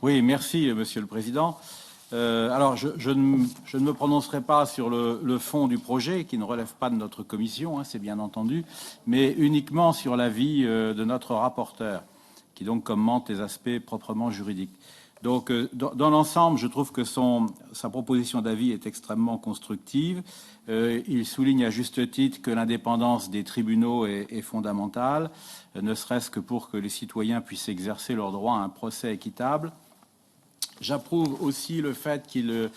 Oui, merci, Monsieur le Président. Alors, je ne me prononcerai pas sur le fond du projet, qui ne relève pas de notre commission, hein, c'est bien entendu, mais uniquement sur l'avis de notre rapporteur, qui donc commente les aspects proprement juridiques. Donc, dans l'ensemble, je trouve que sa proposition d'avis est extrêmement constructive. Il souligne à juste titre que l'indépendance des tribunaux est fondamentale, ne serait-ce que pour que les citoyens puissent exercer leur droit à un procès équitable. J'approuve aussi le fait qu'il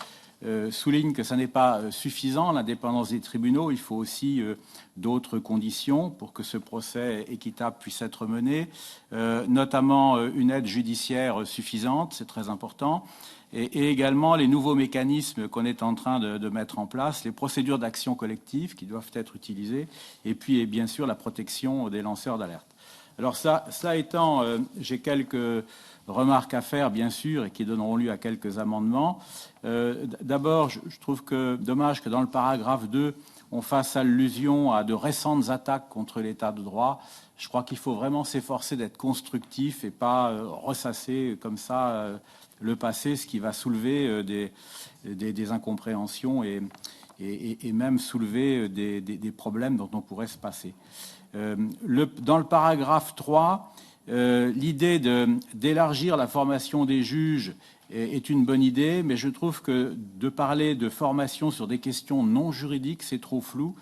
souligne que ça n'est pas suffisant, l'indépendance des tribunaux. Il faut aussi d'autres conditions pour que ce procès équitable puisse être mené, notamment une aide judiciaire suffisante, c'est très important, et également les nouveaux mécanismes qu'on est en train de mettre en place, les procédures d'action collective qui doivent être utilisées, et puis et bien sûr la protection des lanceurs d'alerte. Alors cela étant, j'ai quelques remarques à faire, bien sûr, et qui donneront lieu à quelques amendements. D'abord, je trouve que dommage que dans le paragraphe 2, on fasse allusion à de récentes attaques contre l'état de droit. Je crois qu'il faut vraiment s'efforcer d'être constructif et pas ressasser comme ça le passé, ce qui va soulever des incompréhensions et même soulever des problèmes dont on pourrait se passer. Dans le paragraphe 3, l'idée d'élargir la formation des juges est une bonne idée, mais je trouve que de parler de formation sur des questions non juridiques, c'est trop flou.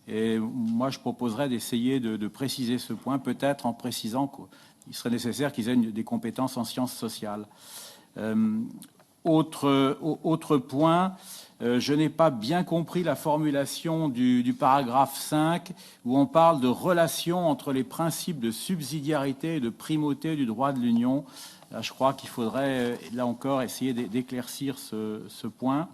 Et moi, je proposerais d'essayer de préciser ce point, peut-être en précisant qu'il serait nécessaire qu'ils aient des compétences en sciences sociales. Autre point, je n'ai pas bien compris la formulation du paragraphe 5 où on parle de relation entre les principes de subsidiarité et de primauté du droit de l'Union. Là, je crois qu'il faudrait, là encore, essayer d'éclaircir ce point.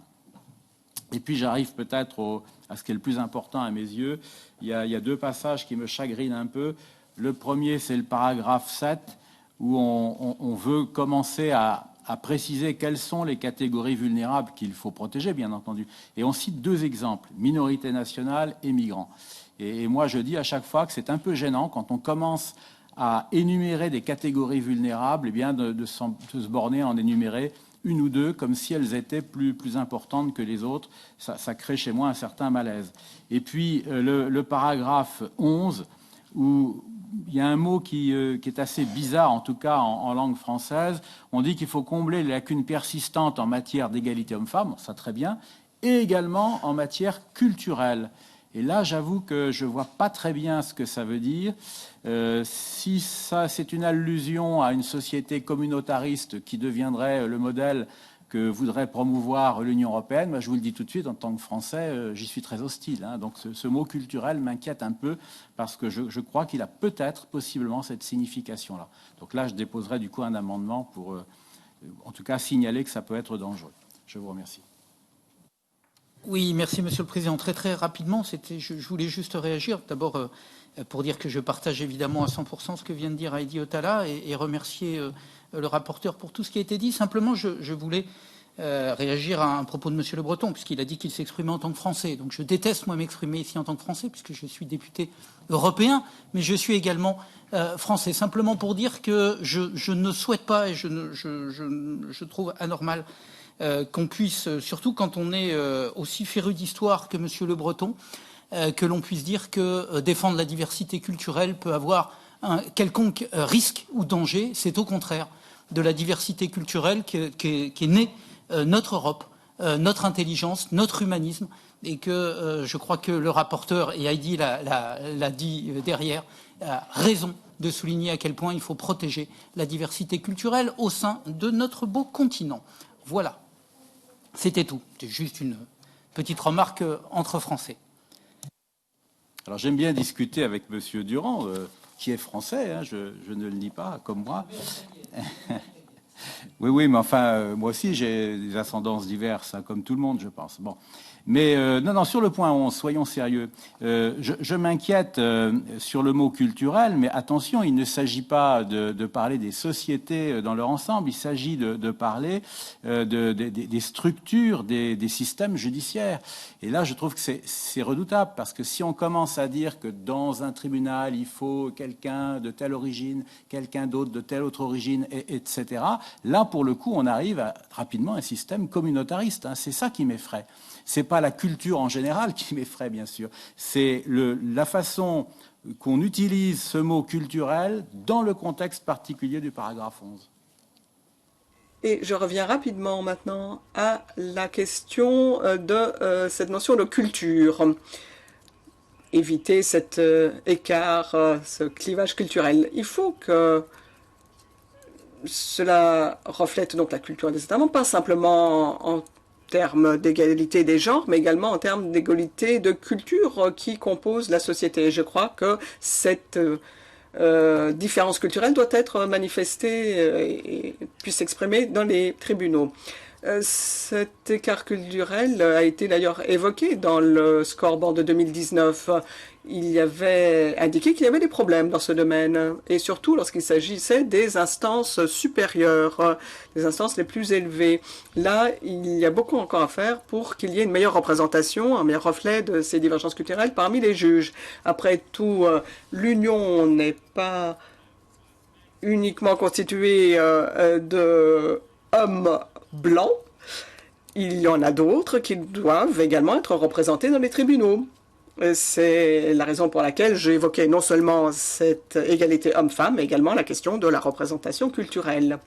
Et puis j'arrive peut-être à ce qui est le plus important à mes yeux. Il y a deux passages qui me chagrinent un peu. Le premier, c'est le paragraphe 7 où on veut commencer à préciser quelles sont les catégories vulnérables qu'il faut protéger, bien entendu. Et on cite deux exemples, minorité nationale et migrants. Et moi, je dis à chaque fois que c'est un peu gênant quand on commence à énumérer des catégories vulnérables, eh bien de se borner à en énumérer une ou deux, comme si elles étaient plus importantes que les autres. Ça crée chez moi un certain malaise. Et puis, le paragraphe 11, où il y a un mot qui est assez bizarre, en tout cas en langue française. On dit qu'il faut combler les lacunes persistantes en matière d'égalité homme-femme, ça très bien, et également en matière culturelle. Et là, j'avoue que je ne vois pas très bien ce que ça veut dire. Si ça, c'est une allusion à une société communautariste qui deviendrait le modèle que voudrait promouvoir l'Union européenne, moi, je vous le dis tout de suite, en tant que Français, j'y suis très hostile. Hein. Donc ce mot culturel m'inquiète un peu parce que je crois qu'il a peut-être, possiblement, cette signification-là. Donc là, je déposerai du coup un amendement pour, en tout cas, signaler que ça peut être dangereux. Je vous remercie. Oui, merci Monsieur le Président. Très rapidement, je voulais juste réagir. D'abord, pour dire que je partage évidemment à 100% ce que vient de dire Heidi Hautala et remercier le rapporteur pour tout ce qui a été dit. Simplement, je voulais réagir à un propos de Monsieur Le Breton, puisqu'il a dit qu'il s'exprimait en tant que Français. Donc je déteste, moi, m'exprimer ici en tant que Français, puisque je suis député européen, mais je suis également Français. Simplement pour dire que je ne souhaite pas, et je trouve anormal qu'on puisse, surtout quand on est aussi féru d'histoire que Monsieur Le Breton, que l'on puisse dire que défendre la diversité culturelle peut avoir un quelconque risque ou danger. C'est au contraire de la diversité culturelle qu'est née notre Europe, notre intelligence, notre humanisme, et que je crois que le rapporteur, et Heidi l'a dit derrière, a raison de souligner à quel point il faut protéger la diversité culturelle au sein de notre beau continent. Voilà. C'était tout. C'était juste une petite remarque entre Français. Alors j'aime bien discuter avec Monsieur Durand, qui est français, hein, je ne le nie pas, comme moi. Oui, mais enfin, moi aussi j'ai des ascendances diverses, hein, comme tout le monde, je pense. Bon. Mais non, sur le point 11, soyons sérieux. Je m'inquiète sur le mot culturel, mais attention, il ne s'agit pas de parler des sociétés dans leur ensemble, il s'agit de parler des structures, des systèmes judiciaires. Et là, je trouve que c'est redoutable, parce que si on commence à dire que dans un tribunal, il faut quelqu'un de telle origine, quelqu'un d'autre de telle autre origine, etc., là, pour le coup, on arrive rapidement à un système communautariste. Hein. C'est ça qui m'effraie. C'est pas la culture en général qui m'effraie, bien sûr. C'est la façon qu'on utilise ce mot culturel dans le contexte particulier du paragraphe 11. Et je reviens rapidement maintenant à la question de cette notion de culture. Éviter cet écart, ce clivage culturel. Il faut que cela reflète donc la culture des États membres, pas simplement en termes d'égalité des genres, mais également en termes d'égalité de culture qui compose la société. Je crois que cette différence culturelle doit être manifestée et puisse s'exprimer dans les tribunaux. Cet écart culturel a été d'ailleurs évoqué dans le scoreboard de 2019. Il y avait indiqué qu'il y avait des problèmes dans ce domaine, et surtout lorsqu'il s'agissait des instances supérieures, les instances les plus élevées. Là, il y a beaucoup encore à faire pour qu'il y ait une meilleure représentation, un meilleur reflet de ces divergences culturelles parmi les juges. Après tout, l'Union n'est pas uniquement constituée de hommes blancs. Il y en a d'autres qui doivent également être représentés dans les tribunaux. C'est la raison pour laquelle j'ai évoqué non seulement cette égalité homme-femme, mais également la question de la représentation culturelle.